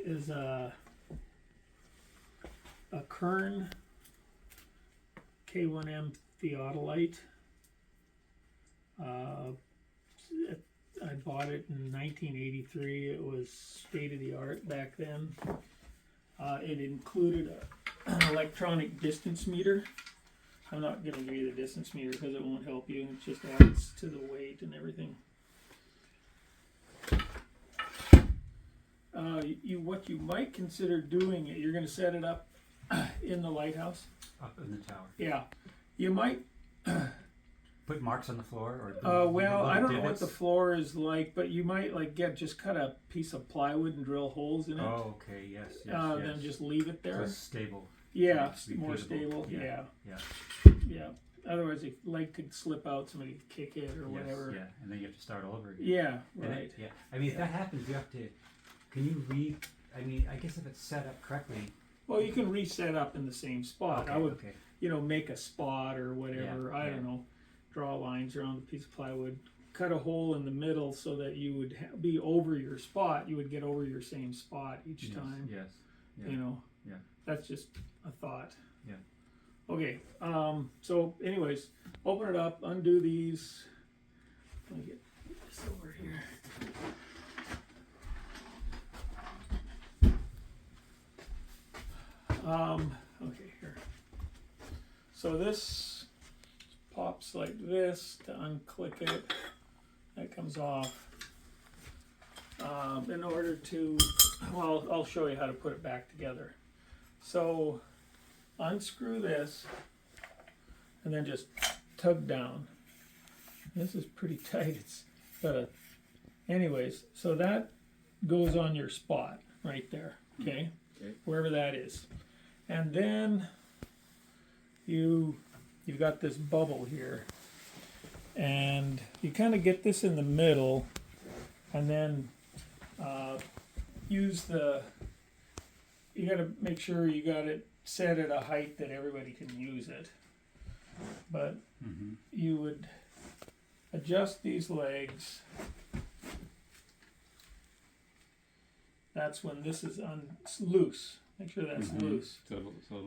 is a Kern K1-M Theodolite. I bought it in 1983. It was state of the art back then. It included an electronic distance meter. I'm not going to give you the distance meter because it won't help you. It just adds to the weight and everything. What you might consider doing, you're going to set it up in the lighthouse. Up in the tower. Yeah, you might. Put marks on the floor, or well, I don't know what the floor is like, but you might just cut a piece of plywood and drill holes in it. Oh, okay, yes. Then just leave it there. So it's stable. Yeah, more stable. Yeah. Otherwise, the leg could slip out. Somebody could kick it or whatever. Yeah, and then you have to start all over again. Yeah, right. I mean, if that happens, you have to. Can you I mean, I guess if it's set up correctly. Well, you can reset up in the same spot. Okay, I would, make a spot or whatever. Yeah, I don't know. Draw lines around the piece of plywood. Cut a hole in the middle so that you would be over your spot. You would get over your same spot each time. Yes. Yeah. You know. Yeah. That's just a thought. Yeah. Okay. So, anyways, open it up. Undo these. Let me get this over here. Okay, here. So this pops like this. To unclick it, that comes off. In order to, well, I'll show you how to put it back together. So unscrew this and then just tug down. This is pretty tight. It's got a, anyways, so that goes on your spot right there, okay? Wherever that is. And then you've got this bubble here, and you kind of get this in the middle, and then use the, you got to make sure you got it set at a height that everybody can use it. But you would adjust these legs. That's when this is loose. Make sure that's loose.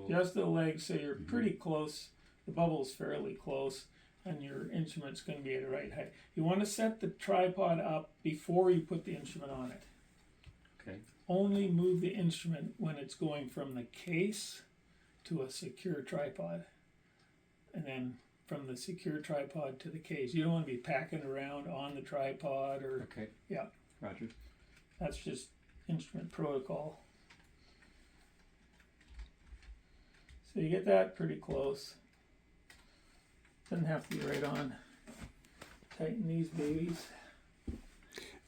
Just the legs so you're pretty close. The bubble's fairly close, and your instrument's going to be at the right height. You want to set the tripod up before you put the instrument on it. Okay. Only move the instrument when it's going from the case to a secure tripod, and then from the secure tripod to the case. You don't want to be packing around on the tripod or. Okay. Yeah. Roger. That's just instrument protocol. So you get that pretty close. Doesn't have to be right on. Tighten these babies.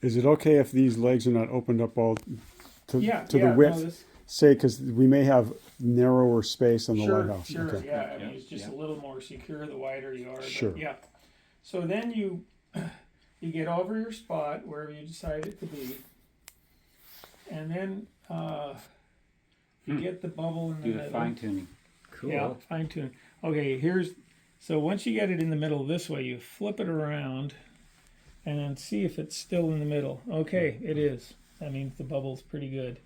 Is it okay if these legs are not opened up all to the width? No, Say, because we may have narrower space on the lighthouse. Sure, okay. yeah. I mean, it's just a little more secure the wider you are. Sure. But yeah. So then you get over your spot wherever you decide it to be, and then you get the bubble in the middle. Do the fine tuning. Cool. Yeah, fine tune. Okay, so once you get it in the middle this way, you flip it around and then see if it's still in the middle. Okay, it is. That means the bubble's pretty good.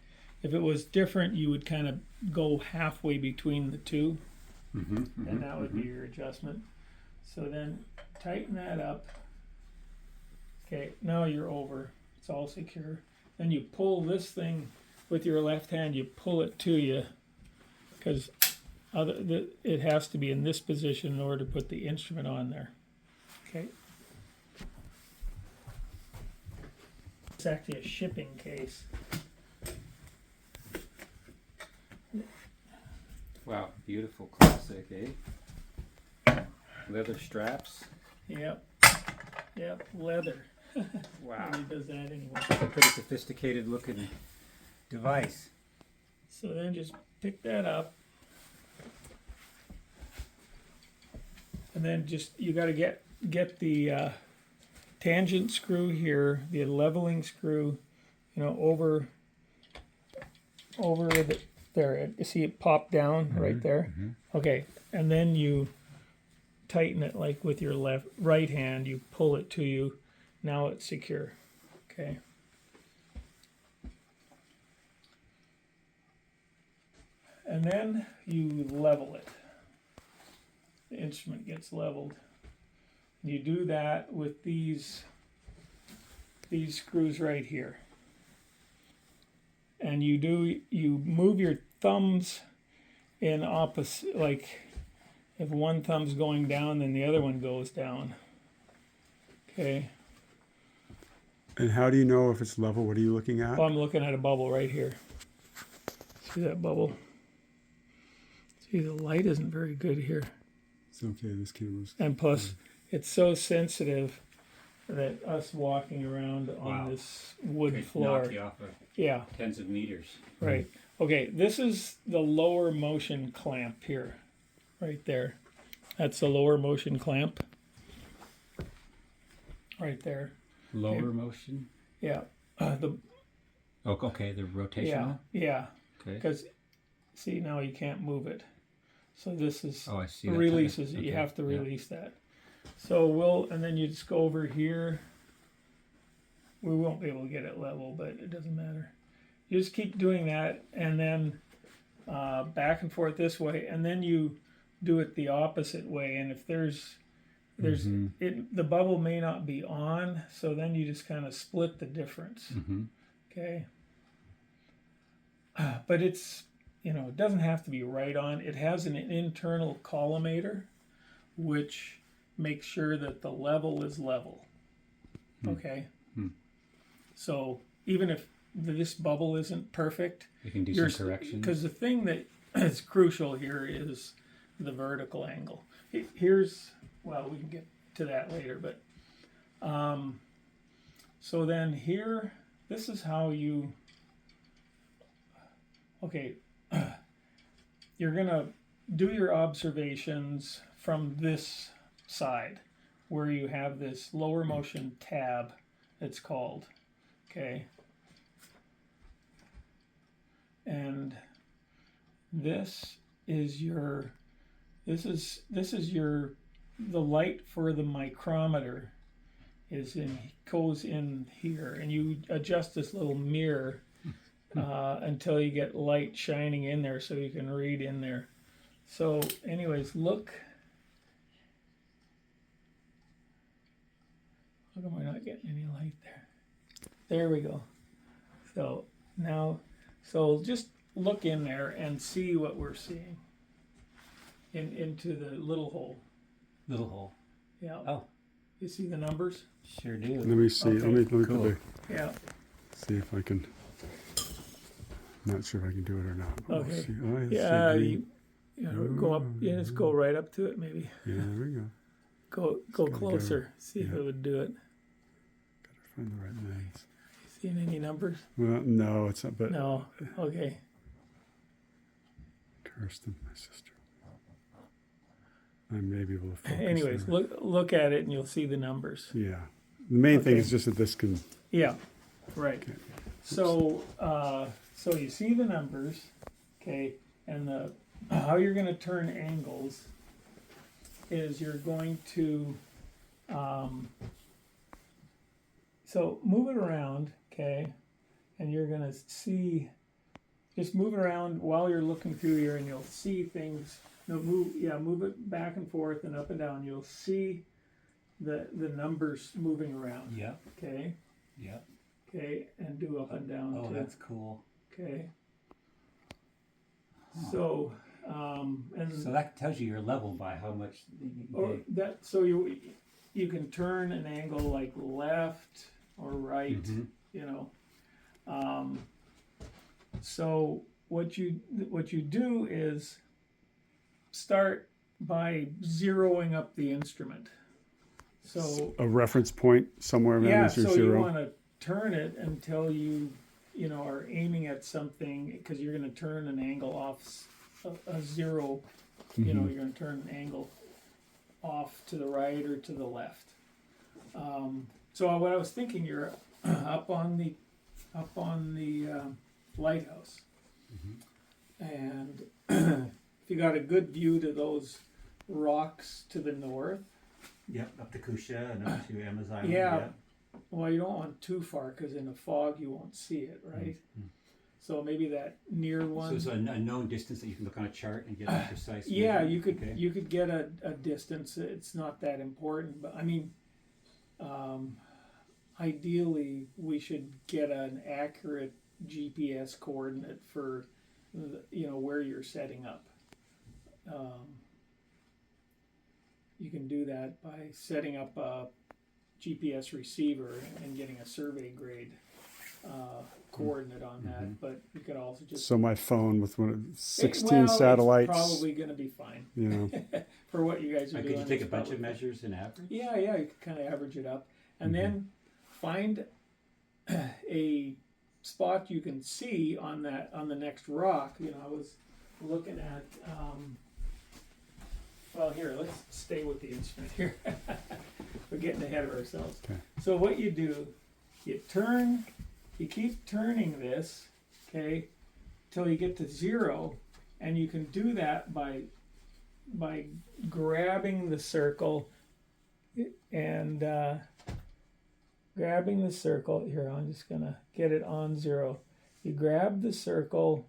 If it was different, you would kind of go halfway between the two, and that would be your adjustment. So then tighten that up. Okay, now you're over. It's all secure. Then you pull this thing with your left hand, you pull it to you, because it has to be in this position in order to put the instrument on there. Okay. It's actually a shipping case. Wow, beautiful classic, eh? Leather straps. Yep, leather. Wow. He does that anyway. It's a pretty sophisticated looking device. So then just pick that up. And then you got to get the tangent screw here, the leveling screw, over there. You see it pop down right there? Okay, and then you tighten it like with your right hand. You pull it to you. Now it's secure. Okay. and then you level it. The instrument gets leveled. You do that with these screws right here. And you move your thumbs in opposite, like if one thumb's going down, then the other one goes down. Okay. And how do you know if it's level? What are you looking at? Well, I'm looking at a bubble right here. See that bubble? See, the light isn't very good here. It's okay, this camera's... And plus, it's so sensitive that us walking around on this wood Could floor. knock you off of Yeah, tens of meters. right. Okay, this is the lower motion clamp here. Right there. That's the lower motion clamp. Right there. Lower motion? Yeah. Oh, okay, the rotational? Yeah. Okay. Because, see, now you can't move it. So this is Oh, I see. That releases it. okay. You have to Yeah. release that. So and then you just go over here. We won't be able to get it level, but it doesn't matter. You just keep doing that, and then back and forth this way, and then you do it the opposite way. And if there's the bubble may not be on, so then you just kind of split the difference. Okay. But it's, it doesn't have to be right on. It has an internal collimator, which makes sure that the level is level. Okay. So even if this bubble isn't perfect, You can do some corrections. because the thing that is crucial here is the vertical angle. Here's, well, we can get to that later, but so then here, this is how you, okay, you're gonna do your observations from this side where you have this lower motion tab, it's called, okay? And this is your, the light for the micrometer goes in here, and you adjust this little mirror until you get light shining in there so you can read in there. So anyways, look. How come we're not getting any light there? There we go. So now, just look in there and see what we're seeing into the little hole. Little hole. Yeah. Oh. You see the numbers? Sure do. Let me see. Okay. Let me Cool. Yeah. see if I can. Not sure if I can do it or not. We'll Okay. see. Oh, I see Yeah. green. Go up. Yeah, just go right up to it. Maybe Yeah, there we go. go gotta closer. See if yeah. it would do it. Gotta find the right lens. Seeing any numbers? Well, no, it's not. But No. Okay. Kirsten, my sister. I may be able to focus. Anyways, there. look at it and you'll see the numbers. Yeah. The main thing Okay. is just that this can. Yeah. Right. Okay. So you see the numbers, okay, and how you're going to turn angles is you're going to so move it around, okay, and you're going to see, just move it around while you're looking through here, and you'll see things. No, move it back and forth and up and down. You'll see the numbers moving around. Yep. Okay. Yep. Okay, and do up and down Oh, too. that's cool. Okay. Huh. So, So that tells you your level by how much. so you can turn an angle like left or right, So what you do is start by zeroing up the instrument. So A reference point somewhere around yeah, is your so zero. you want to turn it until you are aiming at something, because you're going to turn an angle off a zero. You're going to turn an angle off to the right or to the left. So what I was thinking, you're up on the lighthouse, and if you got a good view to those rocks to the north. Yep, up to Kusha and up to Amazon. Yeah. Well, you don't want too far, because in a fog you won't see it, right? So maybe that near one. So it's a known distance that you can look on a chart and get a precise. Yeah, measurement? you could Okay. you could get a distance. It's not that important, but I mean, ideally we should get an accurate GPS coordinate for where you're setting up. You can do that by setting up a GPS receiver and getting a survey grade coordinate on that. But you could also just So my phone with 16 it's satellites. probably going to be fine. You know, For what you guys are doing. Could you take a it's bunch of probably measures and average? Yeah, you could kind of average it up, and then find a spot you can see on the next rock. I was looking at. Well, here, let's stay with the instrument here. We're getting ahead of ourselves. Okay. So what you do, you keep turning this, okay, till you get to 0, and you can do that by grabbing the circle and grabbing the circle. Here, I'm just gonna get it on 0. You grab the circle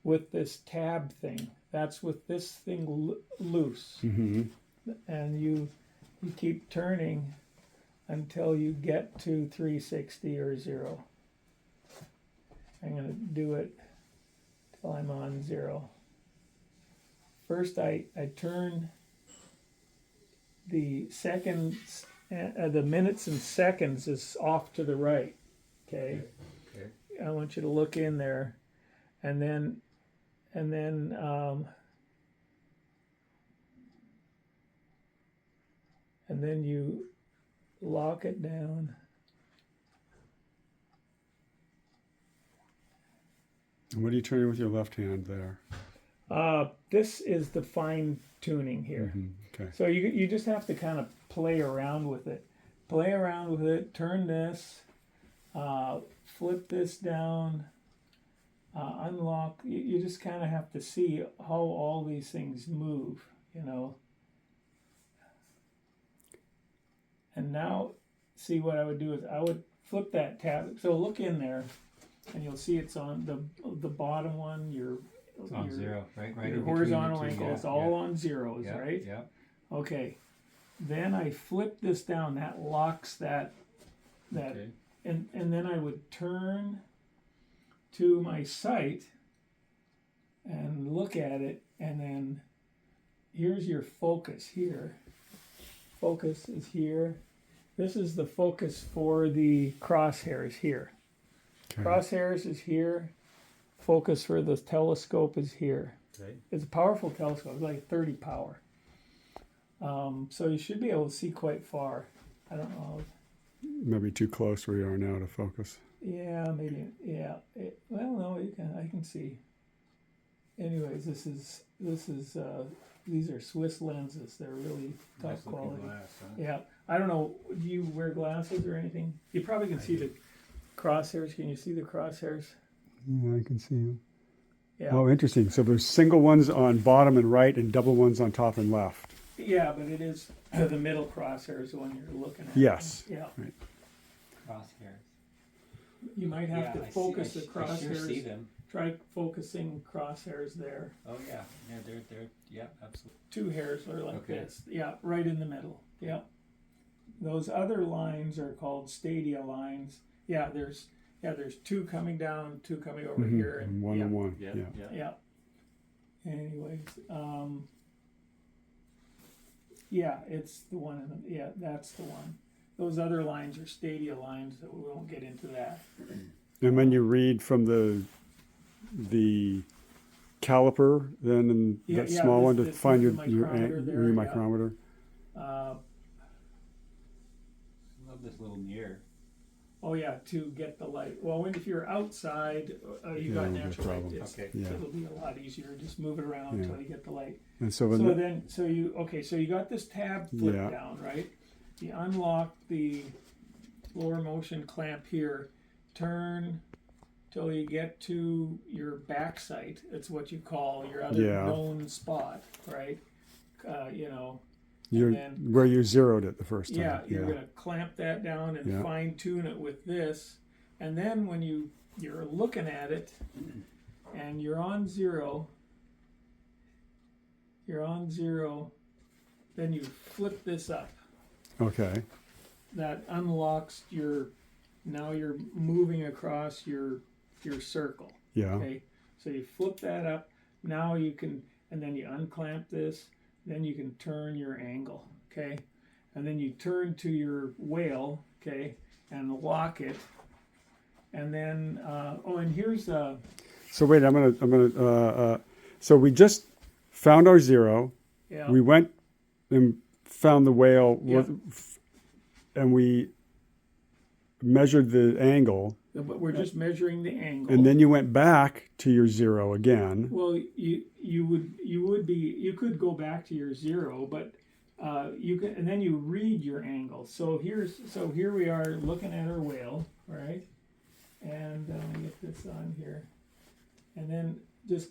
with this tab thing. That's with this thing loose, and you keep turning until you get to 360 or 0. I'm going to do it till I'm on 0. First, I turn the seconds, the minutes and seconds is off to the right. Okay. I want you to look in there, and then you lock it down. And what are you turning with your left hand there? This is the fine tuning here. Okay. So you just have to kind of play around with it. Turn this, flip this down, unlock. You just kind of have to see how all these things move, And now, see what I would do is I would flip that tab. So look in there, and you'll see it's on the bottom one. It's on 0, right? Right. Your horizontal angle is all on zeros, right? Yeah. Okay. Then I flip this down. That locks that, Okay. and then I would turn to my sight and look at it, and then here's your focus here. Focus is here. This is the focus for the crosshairs here. Okay. Crosshairs is here. Focus for the telescope is here. Okay. It's a powerful telescope. It's like 30 power. So you should be able to see quite far. I don't know. Maybe too close where you are now to focus. Yeah, maybe. Yeah. Well, no, I can see. Anyways, this is these are Swiss lenses. They're really top Nice looking quality. glass, huh? Yeah. I don't know. Do you wear glasses or anything? You probably can see the crosshairs. Can you see the crosshairs? Yeah, I can see you. Yeah. Oh, interesting. So there's single ones on bottom and right and double ones on top and left. Yeah, but it is the middle crosshair is the one you're looking at. Yes. Yeah. Right. Crosshairs. You might have to focus the I sure crosshairs. see them. Try focusing crosshairs there. Oh yeah, they're yeah, absolutely. 2 hairs are like Okay. this. Yeah, right in the middle. Yeah. Those other lines are called stadia lines. Yeah, there's 2 coming down, 2 coming over here, And one and one. Yeah, Yeah. yeah. Yeah. Anyways, yeah, it's the one. That's the one. Those other lines are stadia lines. That we won't get into that. And when you read from the caliper, then and Yeah, that yeah, small one to this find is your the micrometer there, your yeah. micrometer. Love this little mirror. Oh yeah, to get the light. Well, if you're outside, you Yeah, got no natural light. problem. Okay. Yeah. It'll be a lot easier. Just move it around Yeah. until you get the light. And so when So you got this tab flipped Yeah. down, right? You unlock the lower motion clamp here, turn till you get to your back sight. It's what you call your other Yeah. known spot, right? you're then- where you zeroed it the first time. Yeah, you're gonna clamp that down and Yeah. fine tune it with this, and then when you you're looking at it, and you're on zero. You're on zero. Then you flip this up. Okay. That unlocks your. Now you're moving across your circle. Yeah. Okay. So you flip that up. Now you can, and then you unclamp this. Then you can turn your angle. Okay. And then you turn to your whale. Okay. And lock it. And then and here's So wait, so we just found our zero. yeah. We went and found the whale, Yeah. and we measured the angle, But we're just measuring the angle. and then you went back to your zero again. Well, you could go back to your zero, but you can, and then you read your angle. So here we are looking at our whale, right? And let me get this on here, and then just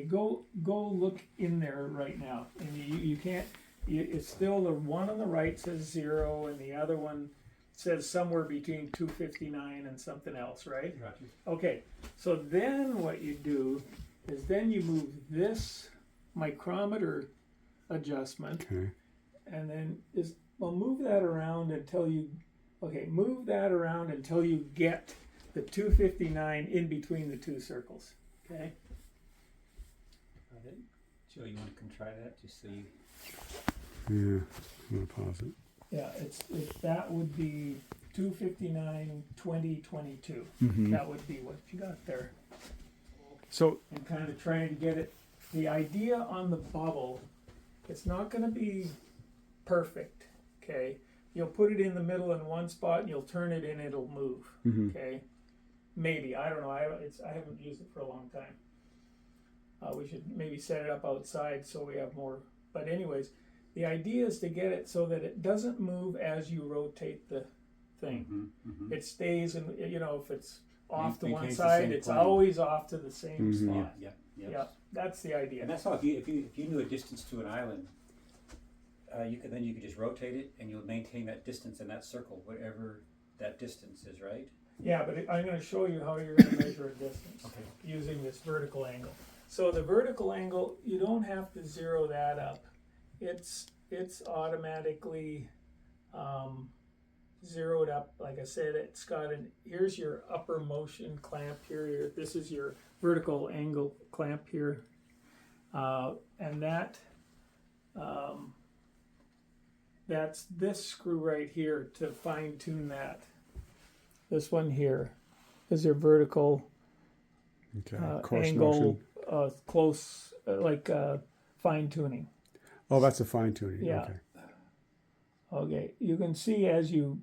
go look in there right now, and you can't. It's still the one on the right says 0, and the other one says somewhere between 259 and something else, right? Gotcha. Okay, so then what you do is then you move this micrometer adjustment, Okay. and then move that around until you get the 259 in between the two circles. Okay. Got it. Joe, you want to try that just so you. Yeah. I'm gonna pause it. Yeah, that would be 259, 20, 22. Mhm. That would be what you got there. So And kind of trying to get it. The idea on the bubble, it's not going to be perfect. Okay, you'll put it in the middle in one spot, and you'll turn it and it'll move. mhm. Okay, maybe, I don't know. I haven't used it for a long time. We should maybe set it up outside so we have more. But anyways, the idea is to get it so that it doesn't move as you rotate the thing. It stays, and if it's off to one Maintains the side, same it's plane. always off to the same Mhm. spot. Yeah. That's the idea. And that's all. If you knew a distance to an island, you could just rotate it, and you'll maintain that distance in that circle, whatever that distance is, right? Yeah, but I'm going to show you how you're going to measure a distance using this vertical angle. So the vertical angle, you don't have to zero that up. It's automatically zeroed up. Like I said, it's got here's your upper motion clamp here. This is your vertical angle clamp here. And that's this screw right here to fine tune that. This one here is your vertical Okay. Course angle, motion. close, fine tuning. Oh, that's a fine tuning. Yeah. Okay. Okay, you can see as you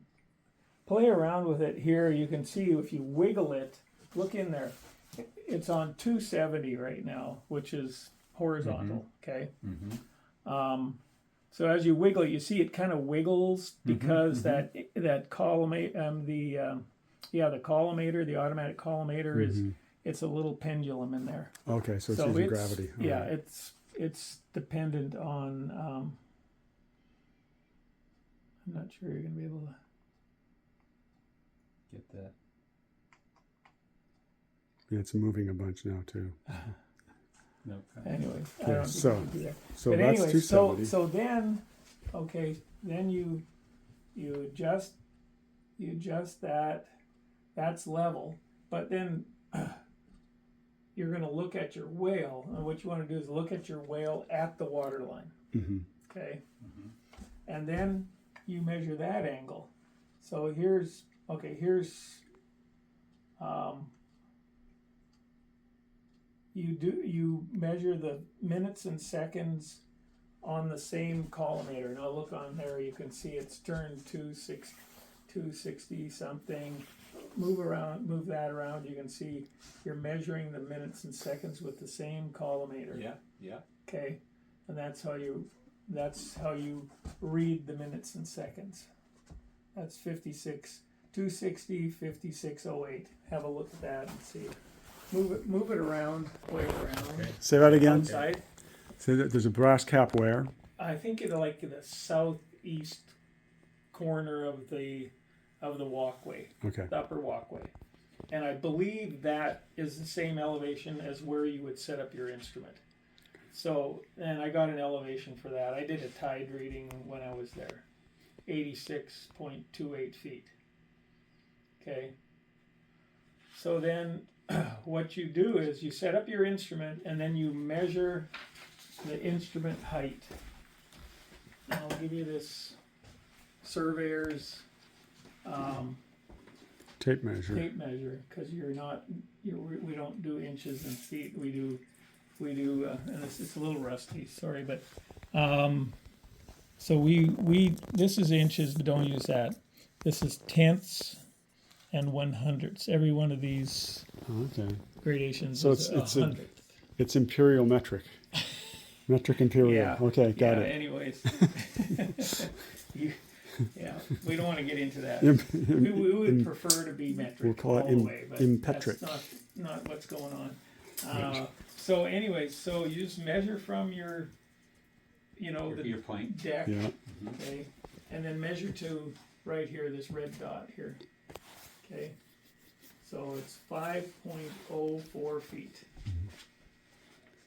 play around with it here, you can see if you wiggle it, look in there, it's on 270 right now, which is horizontal, okay? So as you wiggle it, you see it kind of wiggles because that collimator, the collimator, the automatic collimator it's a little pendulum in there. Okay, so it's using gravity. All Yeah, right. it's dependent on. I'm not sure you're going to be able to Get that. Yeah, it's moving a bunch now too. No. Anyways, I Okay, don't think so- you can do that. So But that's anyways, 270. so then, then you adjust that's level, but then you're going to look at your whale, and what you want to do is look at your whale at the water line, okay? And then you measure that angle. So here's you measure the minutes and seconds on the same collimator. Now look on there, you can see it's turned 260 something. Move that around, you can see you're measuring the minutes and seconds with the same collimator. Yeah. Okay, and that's how you read the minutes and seconds. That's 260, 5608. Have a look at that and see. Move it around, play it around. Say that again. Outside. So there's a brass cap where? I think it's like the southeast corner of the walkway, Okay. the upper walkway. And I believe that is the same elevation as where you would set up your instrument. So, and I got an elevation for that. I did a tide reading when I was there, 86.28 feet. Okay. So then what you do is you set up your instrument and then you measure the instrument height. I'll give you this surveyor's Tape measure. tape measure, because we don't do inches and feet. We do, and it's a little rusty. Sorry, but so we this is inches, but don't use that. This is tenths and 100ths. Every one of these Okay. gradations So is it's a hundredth. It's imperial metric. Metric imperial. Yeah. Okay, got it. Anyways, yeah, we don't want to get into that. Im- We would prefer to be metric. We'll call it all the way, but impetric. that's not what's going on. So anyways, so you just measure from your, Your point. deck, Yeah. okay, and then measure to right here, this red dot here, okay. So it's 5.04 feet.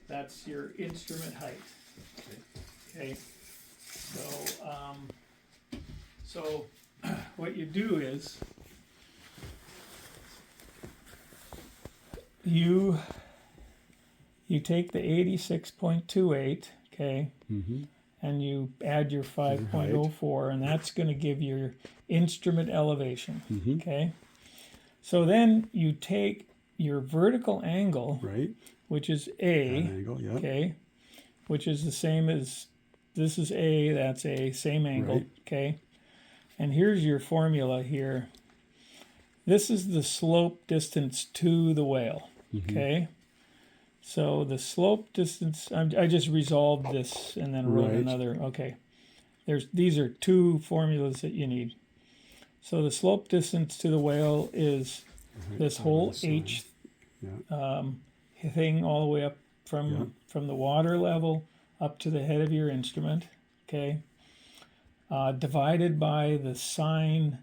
That's your instrument height. Okay. So what you do is you take the 86.28, okay, Mm-hmm. and you add your 5.04, and that's going to give your instrument elevation. Mm-hmm. Okay. So then you take your vertical angle, Right. which is That A, angle. Yeah. okay, which is the same as this is A, that's A, same angle, Right. okay. And here's your formula here. This is the slope distance to the whale, Mm-hmm. okay. So the slope distance, I just resolved this and then wrote Right. another, okay. These are two formulas that you need. So the slope distance to the whale is Right. this Over whole the side. H Yeah. thing all the way up from the water level up to the head of your instrument, okay, divided by the sine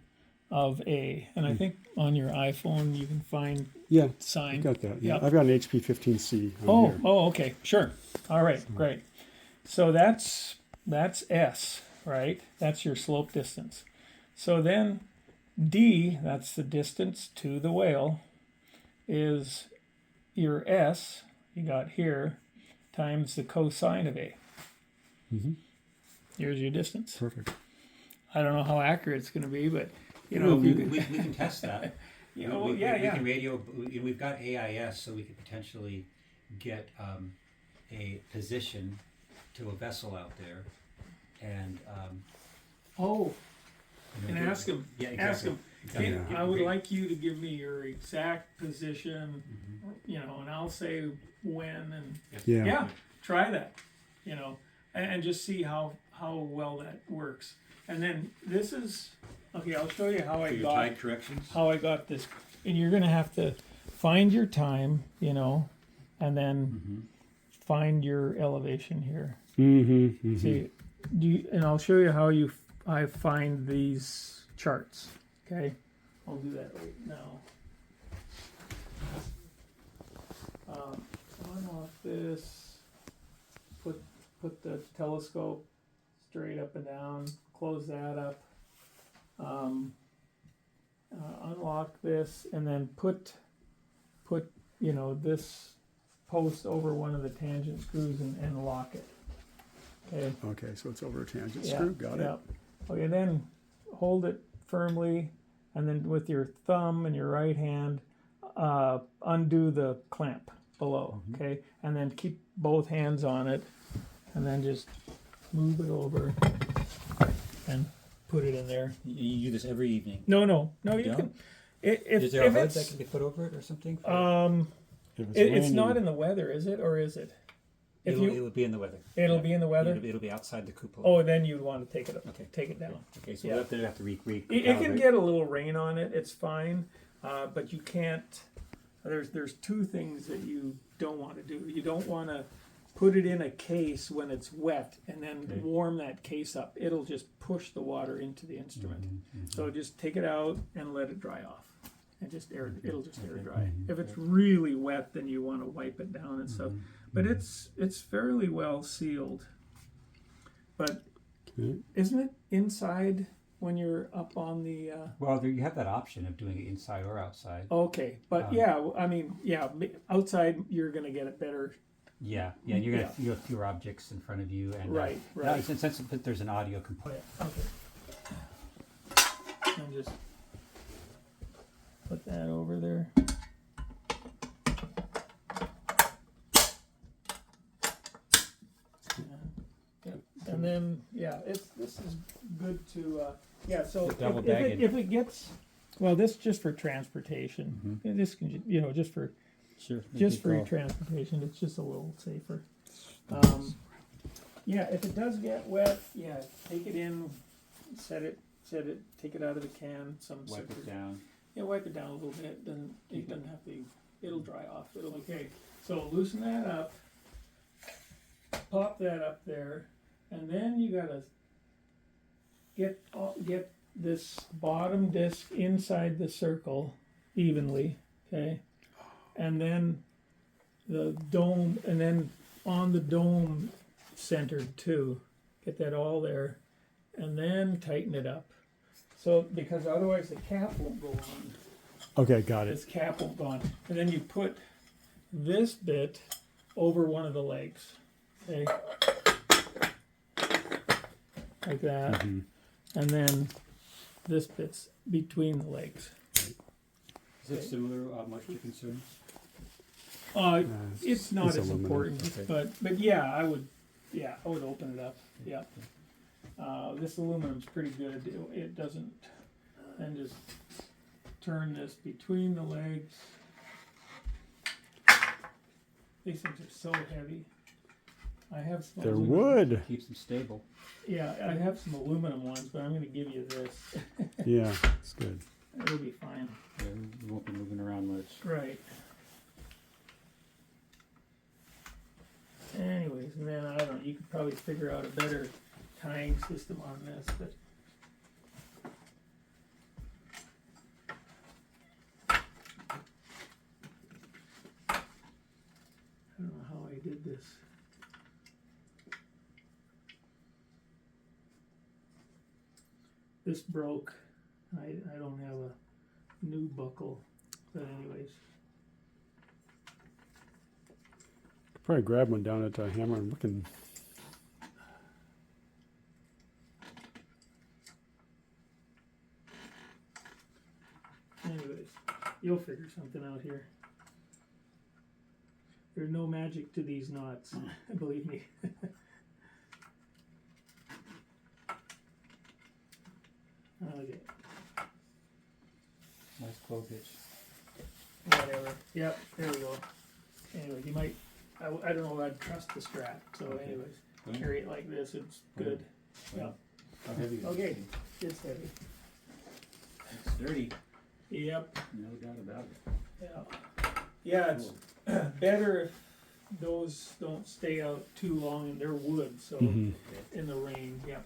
of A. And I think on your iPhone you can find Yeah. sine. I've got that. Yeah. Yep. I've got an HP 15C. Oh, Here. okay, sure. All right, great. So that's S, right? That's your slope distance. So then D, that's the distance to the whale, is your S, you got here, times the cosine of A. Mhm. Here's your distance. Perfect. I don't know how accurate it's going to be, but if you we could, can test that. we can radio. We've got AIS, so we could potentially get a position to a vessel out there, and and ask him. Yeah, exactly. Ask him. Exactly. I would like you to give me your exact position, and I'll say when, and Yeah. try that, and just see how well that works. And then this is okay. I'll show you how For I your got tide corrections. this, and you're gonna have to find your time, and then find your elevation here. Mm-hmm. Mm-hmm. See, and I'll show you how I find these charts. Okay, I'll do that right now. On off this. Put the telescope straight up and down. Close that up. Unlock this, and then put this post over one of the tangent screws and lock it. Okay. Okay, so it's over a tangent screw. Got it. Okay, then hold it firmly, and then with your thumb and your right hand, undo the clamp below. Okay, and then keep both hands on it, and then just move it over and put it in there. You do this every evening. No, you don't? can. If Is there a hood it's that can be put over it or something? If it's it's not raining- in the weather, is it, or is it? If It'll be in the weather. it'll be in the weather. It'll be outside the cupola. Oh, then you'd want to take it up. Okay. Take it down. Okay, so Yeah. we'll have to It can recalibrate. get a little rain on it. It's fine, but you can't. There's two things that you don't want to do. You don't want to put it in a case when it's wet and then Okay. warm that case up. It'll just push the water into the instrument. So just take it out and let it dry off. and just it'll just air dry. If it's really wet, then you want to wipe it down and stuff. But it's fairly well sealed. But isn't it inside when you're up on the? Well, there, you have that option of doing it inside or outside. Okay, but I mean, outside you're gonna get it better. Yeah, you're gonna you have fewer objects in front of you, and Right. No, since there's an audio component. Okay. And just put that over there. And then this is good to so double bag if it gets this just for transportation. This can just for transportation, it's just a little safer. If it does get wet, take it in, set it, take it out of the can. Wipe it down. Yeah, wipe it down a little bit. Then it doesn't have to. It'll dry off. Okay. So loosen that up. Pop that up there, and then you gotta get this bottom disc inside the circle evenly. Okay, and then the dome, and then on the dome centered too. Get that all there, and then tighten it up. So because otherwise the cap won't go on. Okay, got it. This cap won't go on, and then you put this bit over one of the legs. Okay, like that, and then this bit's between the legs. Is it similar moisture concern? It's not it's as aluminum. important, Okay. but I would open it up. Yeah, this aluminum's pretty good. It doesn't, and just turn this between the legs. These things are so heavy. I have some. They're aluminum. wood. Keeps them stable. Yeah, I have some aluminum ones, but I'm going to give you this. Yeah, it's good. It'll be fine. Yeah, you won't be moving around much. Right. Anyways, and then I don't know, you could probably figure out a better tying system on this, but I don't know how I did this. This broke. I don't have a new buckle, but anyways. Probably grab one down at Hammer and looking. Anyways, you'll figure something out here. There's no magic to these knots, believe me. Okay, Nice clove hitch. whatever. Yep, there we go. Anyway, you might, I don't know, I'd trust the strap. So anyways, carry it like this, it's good. Yep. How heavy is it? Okay, it's heavy. It's dirty. Yep. No doubt about it. Yeah, it's better if those don't stay out too long, and they're wood, so in the rain. Yep.